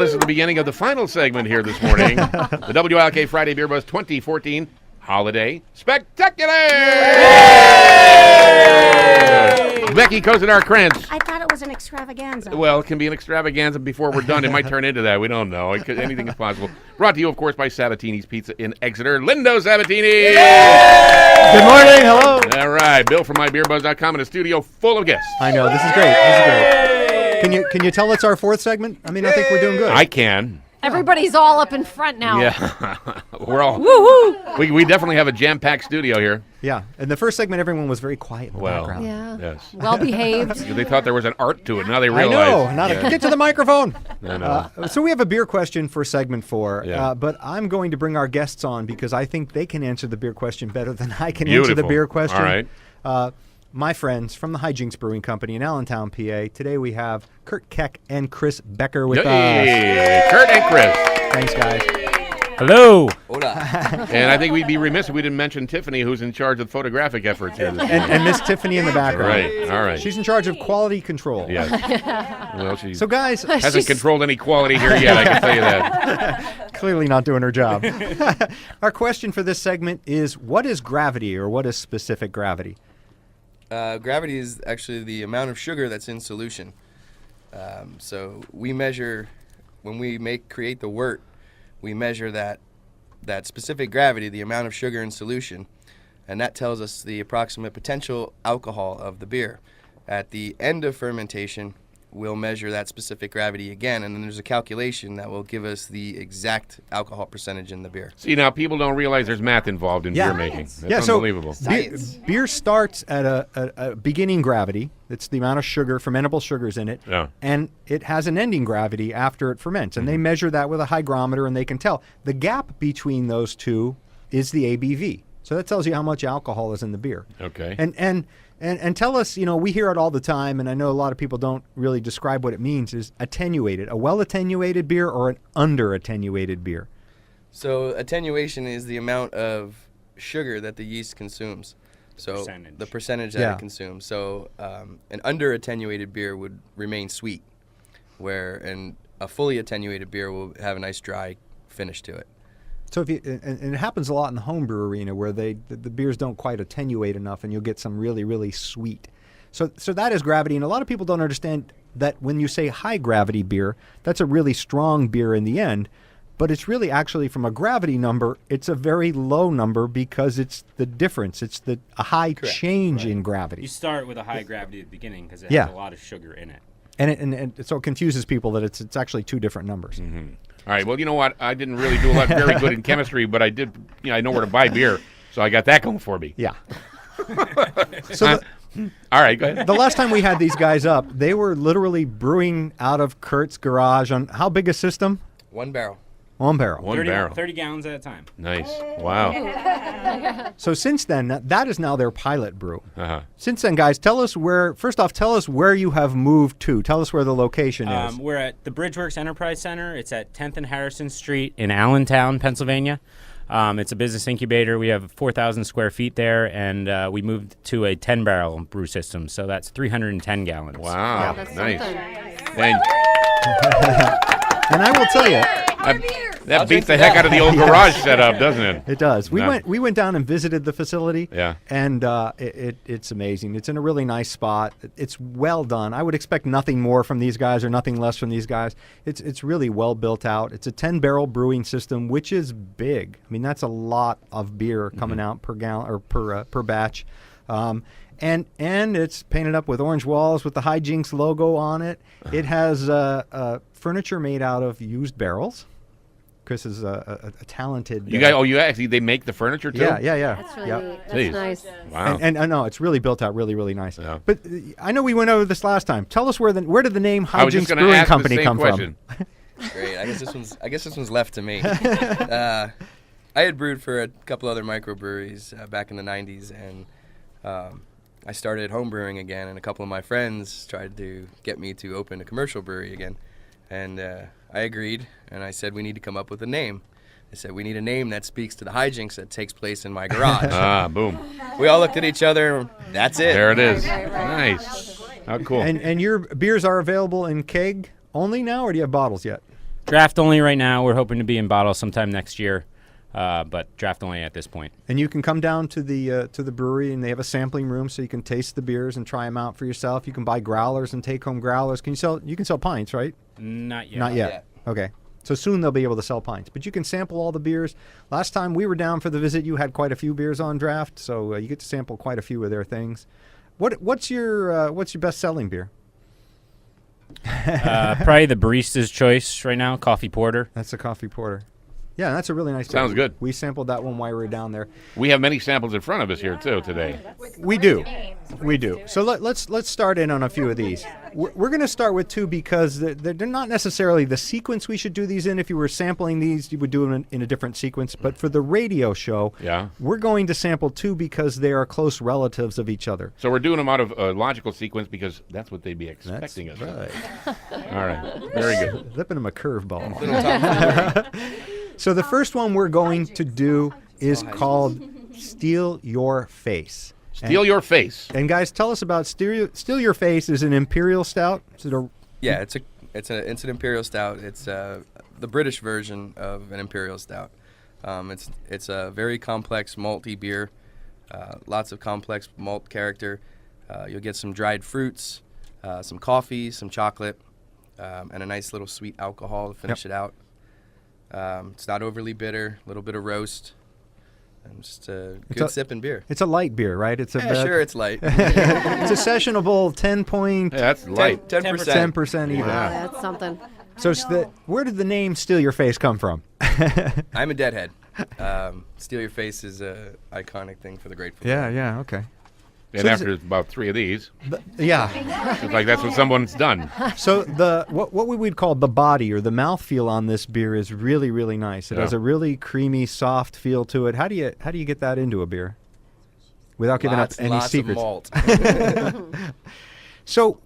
this is the beginning of the final segment here this morning. The WILK Friday Beer Buzz 2014 Holiday Spectacular! Becky Kozenar-Krantz. I thought it was an extravaganza. Well, it can be an extravaganza before we're done. It might turn into that. We don't know. Anything is possible. Brought to you, of course, by Sabatini's Pizza in Exeter. Lindo Sabatini! Good morning. Hello. All right. Bill from mybeerbuzz.com in a studio full of guests. I know. This is great. This is great. Can you tell it's our fourth segment? I mean, I think we're doing good. I can. Everybody's all up in front now. Yeah. We're all. Woo-hoo. We definitely have a jam-packed studio here. Yeah. In the first segment, everyone was very quiet in the background. Yeah. Yes. Well behaved. They thought there was an art to it. Now they I realize. know. Get to the microphone. I know. So we have a beer question for segment 4, Yeah. but I'm going to bring our guests on because I think they can answer the beer question better than I can answer the beer question. All right. My friends from the Hijinks Brewing Company in Allentown, PA. Today we have Kurt Keck and Chris Becker with us. Kurt and Chris. Thanks, guys. Hello. And I think we'd be remiss if we didn't mention Tiffany, who's in charge of photographic efforts here. And Miss Tiffany in the background. Right. All right. She's in charge of quality control. Yes. Well, she So, guys, hasn't controlled any quality here yet, I can tell you that. clearly not doing her job. Our question for this segment is, what is gravity, or what is specific gravity? Gravity is actually the amount of sugar that's in solution. So we measure, when we create the wort, we measure that specific gravity, the amount of sugar in solution, and that tells us the approximate potential alcohol of the beer. At the end of fermentation, we'll measure that specific gravity again, and then there's a calculation that will give us the exact alcohol percentage in the beer. See, now people don't realize there's math involved in beer making. That's unbelievable. Beer starts at a beginning gravity. It's the amount of sugar, fermentable sugars in it, and it has an ending gravity after it ferments. And they measure that with a hygrometer, and they can tell. The gap between those two is the ABV. So that tells you how much alcohol is in the beer. Okay. And tell us, we hear it all the time, and I know a lot of people don't really describe what it means, is attenuated. A well-attenuated beer or an under-attenuated beer? So attenuation is the amount of sugar that the yeast consumes. So the percentage that it consumes. So an under-attenuated beer would remain sweet, and a fully attenuated beer will have a nice dry finish to it. So and it happens a lot in the homebrew arena where the beers don't quite attenuate enough, and you'll get some really, really sweet. So that is gravity, and a lot of people don't understand that when you say high gravity beer, that's a really strong beer in the end, but it's really actually from a gravity number, it's a very low number because it's the difference. It's a high change in gravity. You start with a high gravity at the beginning because it has a lot of sugar in it. And so it confuses people that it's actually two different numbers. Mm-hmm. All right. Well, you know what? I didn't really do a lot very good in chemistry, but I did. I know where to buy beer, so I got that going for me. Yeah. All right. Go ahead. The last time we had these guys up, they were literally brewing out of Kurt's garage on how big a system? 1 barrel. 1 barrel. 30 gallons at a time. Nice. Wow. So since then, that is now their pilot brew. Uh-huh. Since then, guys, tell us where you have moved to. Tell us where the location is. We're at the Bridgeworks Enterprise Center. It's at 10th and Harrison Street in Allentown, Pennsylvania. It's a business incubator. We have 4,000 square feet there, and we moved to a 10-barrel brew system, so that's 310 gallons. Wow. That's Nice. something. And I will tell you, that beats the heck out of the old garage setup, doesn't it? it does. We went down and visited the facility. Yeah. And it's amazing. It's in a really nice spot. It's well done. I would expect nothing more from these guys or nothing less from these guys. It's really well built out. It's a 10-barrel brewing system, which is big. I mean, that's a lot of beer coming out per gallon or per batch. And it's painted up with orange walls with the Hijinks logo on it. It has furniture made out of used barrels. Chris is a talented. They make the furniture too? Yeah. That's really neat. That's nice. Wow. And I know it's really built out, really, really nice. Yeah. But I know we went over this last time. Tell us where did the name I was just Hijinks gonna Brewing ask Company the same come question. from? Great. I guess this one's left to me. I had brewed for a couple other microbreweries back in the 90s, and I started home brewing again, and a couple of my friends tried to get me to open a commercial brewery again. And I agreed, and I said we need to come up with a name. They said we need a name that speaks to the hijinks that takes place in my garage. Boom. We all looked at each other. That's it. There it is. Right. Nice. How cool. And your beers are available in keg only now, or do you have bottles yet? Draft only right now. We're hoping to be in bottle sometime next year, but draft only at this point. And you can come down to the brewery, and they have a sampling room, so you can taste the beers and try them out for yourself. You can buy growlers and take home growlers. You can sell pints, right? Not yet. Not yet. Okay. So soon they'll be able to sell pints, but you can sample all the beers. Last time we were down for the visit, you had quite a few beers on draft, so you get to sample quite a few of their things. What's your best-selling beer? Probably the barista's choice right now, coffee porter. That's a coffee porter. Yeah, that's a really nice Sounds beer. good. We sampled that one while we were down there. We have many samples in front of us here too today. We do. So let's start in on a few of these. We're going to start with two because they're not necessarily the sequence we should do these in. If you were sampling these, you would do them in a different sequence. But for the radio show, we're going to sample two because they are close relatives of each other. So we're doing them out of a logical sequence because that's what they'd be expecting That's us. right. All right. Very good. Flipping them a curveball. So the first one we're going to do is called Steal Your Face. Steal Your Face. And guys, tell us about Steal Your Face. Is an imperial stout? Is it a Yeah, it's an imperial stout. It's the British version of an imperial stout. It's a very complex malty beer, lots of complex malt character. You'll get some dried fruits, some coffee, some chocolate, and a nice little sweet alcohol to finish it out. It's not overly bitter, a little bit of roast, and just a good sipping beer. It's a light beer, right? It's Sure, it's light. It's a sessionable 10 point. Yeah, that's light. 10%. 10% even. Wow. That's something. So where did the name Steal Your Face come from? I'm a deadhead. Steal Your Face is a iconic thing for the Grateful Dead. Yeah, okay. And So after about 3 of these, Yeah. it's like that's what someone's done. So what we would call the body or the mouthfeel on this beer is really, really nice. It has a really creamy, soft feel to it. How do you get that into a beer without giving up any Lots secrets? of malt. So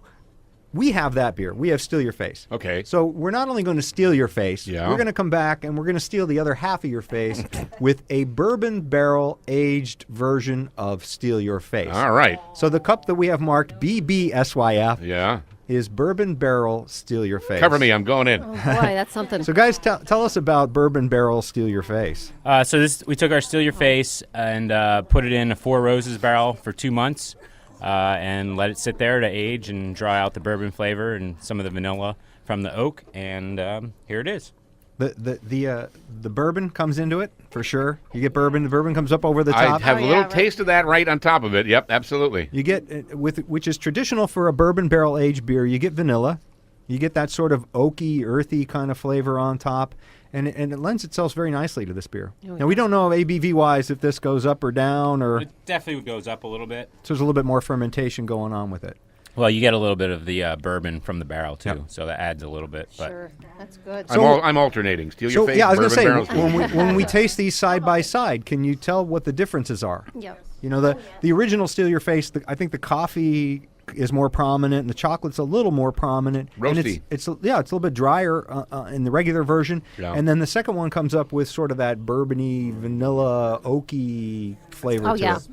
we have that beer. We have Steal Your Face. Okay. So we're not only going to steal your face, Yeah. we're going to come back and we're going to steal the other half of your face with a bourbon barrel aged version of Steal Your Face. All right. So the cup that we have marked BBSYF Yeah. is bourbon barrel Steal Your Face. Cover me. I'm going in. Oh, boy, that's something. So guys, tell us about bourbon barrel Steal Your Face. So we took our Steal Your Face and put it in a 4 Roses barrel for 2 months and let it sit there to age and draw out the bourbon flavor and some of the vanilla from the oak. And here it is. The bourbon comes into it for sure. You get bourbon. The bourbon comes up over the top. I have a little taste of that right on top of it. Yep, absolutely. You get which is traditional for a bourbon barrel aged beer. You get vanilla. You get that sort of oaky, earthy kind of flavor on top, and it lends itself very nicely to this beer. Now we don't know ABV wise if this goes up or down, or It definitely goes up a little bit. so there's a little bit more fermentation going on with it. Well, you get a little bit of the bourbon from the barrel, too, Yep. so that adds a little bit. But Sure, that's good. I'm alternating. Steal Your Face, yeah, I was bourbon going to barrels. say when we taste these side by side, can you tell what the differences are? Yep. You know, the original Steal Your Face, I think the coffee is more prominent and the chocolate's a little more prominent. And Roasty. it's a little bit drier in the regular version. Yeah. And then the second one comes up with sort of that bourbony, vanilla, oaky flavor Oh, to yeah. it.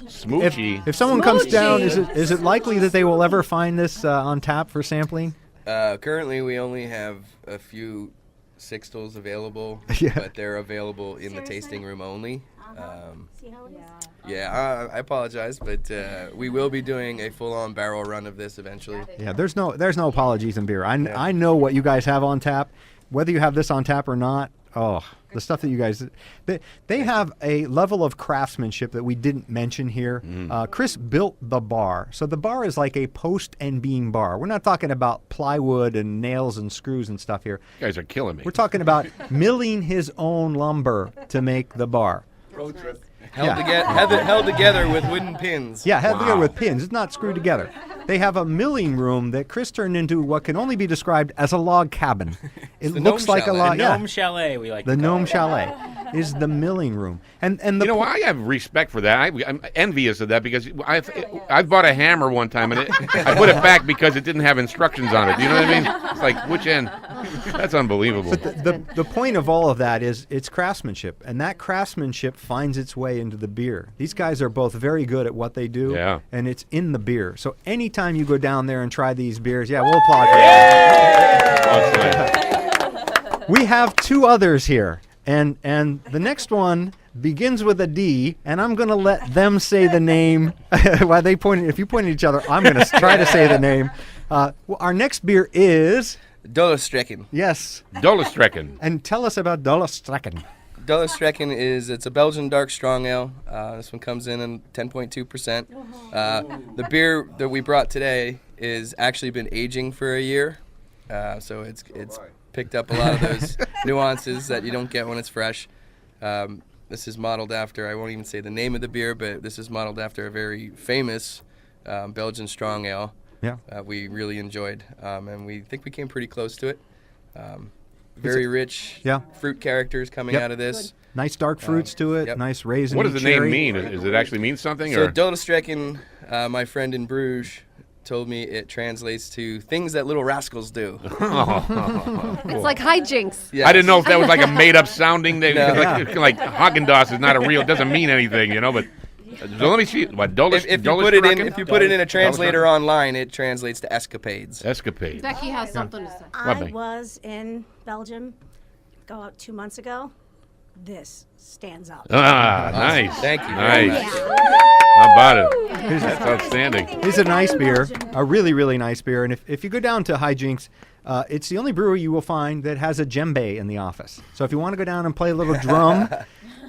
Smoochy. If someone comes down, is it likely that they will ever find this on tap for sampling? Currently, we only have a few sixtels available, Yeah. but they're available in the tasting room only. See how it is? Yeah, I apologize, but we will be doing a full-on barrel run of this eventually. Yeah, there's no apologies in beer. I know what you guys have on tap, whether you have this on tap or not. Oh, the stuff that you guys they have a level of craftsmanship that we didn't mention here. Chris built the bar, so the bar is like a post and beam bar. We're not talking about plywood and nails and screws and stuff here. You guys are killing me. We're talking about milling his own lumber to make the bar. Held together with wooden pins. Yeah, held together with pins. It's not screwed together. They have a milling room that Chris turned into what can only be described as a log cabin. It the looks gnome like a chalet. log. the Yeah, Gnome Chalet, we like the to call gnome it. chalet is the milling room. And the You know, I have respect for that. I'm envious of that because I've bought a hammer one time and I put it back because it didn't have instructions on it. Do you know what I mean? It's like, which end? That's unbelievable. the point of all of that is it's craftsmanship, and that craftsmanship finds its way into the beer. These guys are both very good at what they do, Yeah. and it's in the beer. So anytime you go down there and try these beers, we'll applaud for that. Awesome. We have two others here, and the next one begins with a D, and I'm going to let them say the name. While they point, if you point at each other, I'm going to try to say the name. Our next beer is Dolostrekken. yes, Dolostrekken. and tell us about Dolostrekken. Dolostrekken it's a Belgian dark strong ale. This one comes in at 10.2%. The beer that we brought today is actually been aging for a year, so it's picked up a lot of those nuances that you don't get when it's fresh. This is modeled after, I won't even say the name of the beer, but this is modeled after a very famous Belgian strong ale. Yeah. We really enjoyed, and we think we came pretty close to it. Very rich fruit characters coming out of this. Nice dark fruits to it. Yep. Nice raisin. What does the cherry. name mean? Does it actually mean something? So Or? Dolostrekken, my friend in Bruges, told me it translates to things that little rascals do. It's like hijinks. Yes. I didn't know if that was like a made-up sounding thing. No. Like Haagen-Dazs is not a real, doesn't mean anything, But so let me see. What If you put it in a translator online, it translates to escapades. Escapade. Becky has something to say. I Becky? was in Belgium, go out 2 months ago. This stands out. Ah, nice. Thank you very Nice. much. How about it? That's outstanding. It's a nice beer, a really, really nice beer. And if you go down to Hijinks, it's the only brewery you will find that has a djembe in the office. So if you want to go down and play a little drum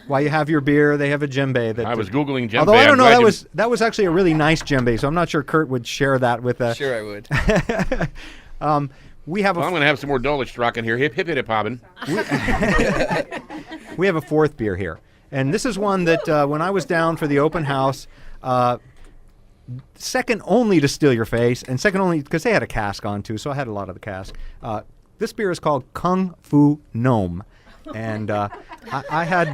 while you have your beer, they have a djembe. That I was Googling djembe. Although I don't I'm know, glad that was actually a really nice djembe. So I'm not sure Kurt would share that with us. Sure, I would. We have Well, I'm going to have some more Dolostrekken here. Hip, hip, hip, hobbin. we have a fourth beer here, and this is one that when I was down for the open house, second only to Steal Your Face, and second only because they had a cask on too, so I had a lot of the cask. This beer is called Kung Fu Gnome, and I had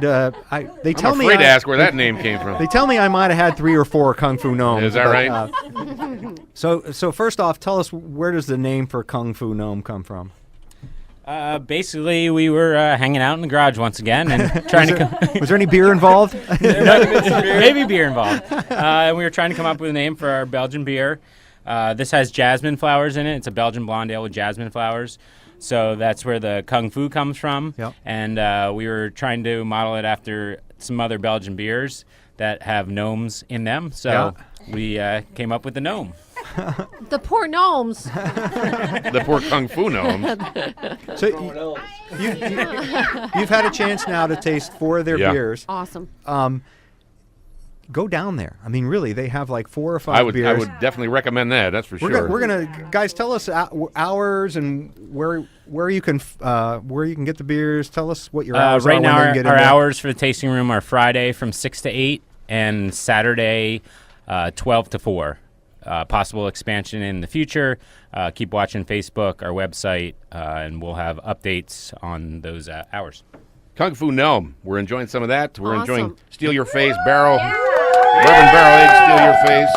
they tell I'm me afraid to ask where that name came from. they tell me I might have had 3 or 4 Kung Fu Gnomes. Is that but, right? So first off, tell us, where does the name for Kung Fu Gnome come from? Basically, we were hanging out in the garage once again and trying to Was there any beer involved? maybe beer involved. And we were trying to come up with a name for our Belgian beer. This has jasmine flowers in it. It's a Belgian blonde ale with jasmine flowers. So that's where the Kung Fu comes from. Yep. And we were trying to model it after some other Belgian beers that have gnomes in them. So we came up with the gnome. The poor gnomes. The poor Kung Fu gnomes. So you've had a chance now to taste 4 of their beers. Awesome. Go down there. I mean, really, they have like 4 or 5 beers. I would definitely recommend that. That's for sure. We're gonna guys, tell us hours and where you can get the beers. Tell us what your hours right are. now, when they get our in there. hours for the tasting room are Friday from 6 to 8 and Saturday 12 to 4. Possible expansion in the future. Keep watching Facebook, our website, and we'll have updates on those hours. Kung Fu Gnome. We're enjoying some of that. We're Awesome. enjoying Steal Your Face Barrel. Bourbon Barrel Aged Steal Your Face.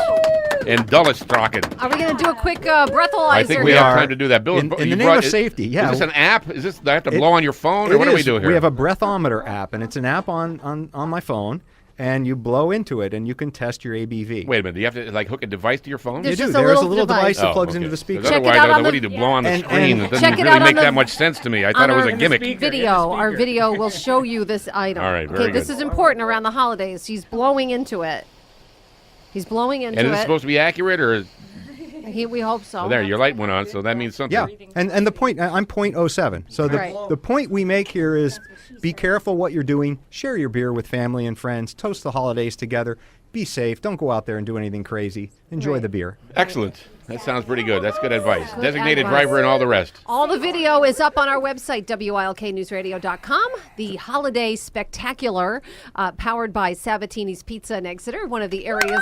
And Dolostrekken. Are we going to do a quick breathalyzer? I think we here? have time to do that. Bill, In the you name brought- of safety, yeah. Is this an app? Is this, do I have to blow on your phone? Or what do we do here? We have a breathometer app, and it's an app on my phone, and you blow into it, and you can test your ABV. Wait a minute. Do you have to hook a device to your phone? You There's do. just a There's a little little device that Oh, plugs okay. into the 'Cause speaker. Check it otherwise, out I was on like, what the- do you do, blow on the and- screen? and It doesn't check it really out make on that the- much sense to me. I thought it was a gimmick. Our video will show you this item. All right, very okay, this good. is important around the holidays. He's blowing into it. He's blowing into And is it. it supposed to be accurate, or We hope so. oh, there, your light went on, so that means something. Yeah, and the point, I'm .07. So Right. the point we make here is be careful what you're doing. Share your beer with family and friends. Toast the holidays together. Be safe. Don't go out there and do anything crazy. Enjoy Right. the beer. Excellent. That sounds pretty good. That's good advice. Good Designated advice. driver and all the rest. All the video is up on our website, WILKnewsradio.com. The Holiday Spectacular, powered by Sabatini's Pizza in Exeter, one of the area's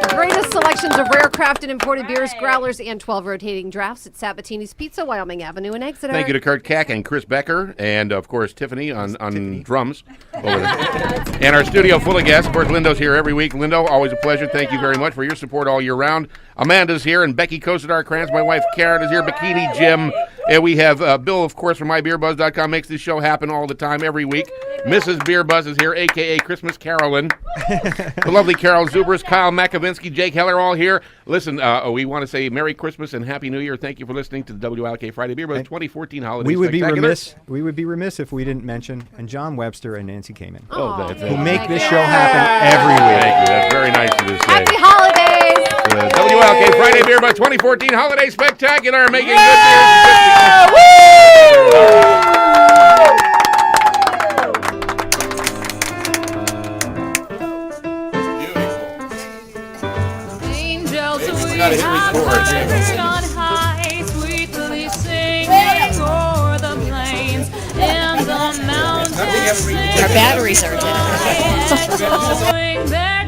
greatest selections of rare craft and imported beers, growlers, and 12 rotating drafts at Sabatini's Pizza, Wyoming Avenue in Exeter. Thank you to Kurt Keck and Chris Becker, and of course Tiffany on drums. Over there. And our studio full of guests. Of course, Lindo's here every week. Lindo, always a pleasure. Thank you very much for your support all year round. Amanda's here, and Becky Kosadar Kranz, my wife Karen, is here. Bikini Jim, And we have Bill, of course, from mybeerbuzz.com, makes this show happen all the time, every week. Mrs. BeerBuzz is here, a.k.a. Christmas Carolyn. The lovely Carol Zubers, Kyle Makovinsky, Jake Heller, all here. Listen, we want to say Merry Christmas and Happy New Year. Thank you for listening to the WILK Friday BeerBuzz 2014 Holiday We would be Spectacular. remiss if we didn't mention and John Webster and Nancy Kamen, That's who make this show happen every week. Thank you. That's very nice of you to say. Happy holidays! The WILK Friday BeerBuzz 2014 Holiday Spectacular, making good Angels, we have heard on high, sweetly singing o'er the plains and the mountains. Our batteries are dead. Singing their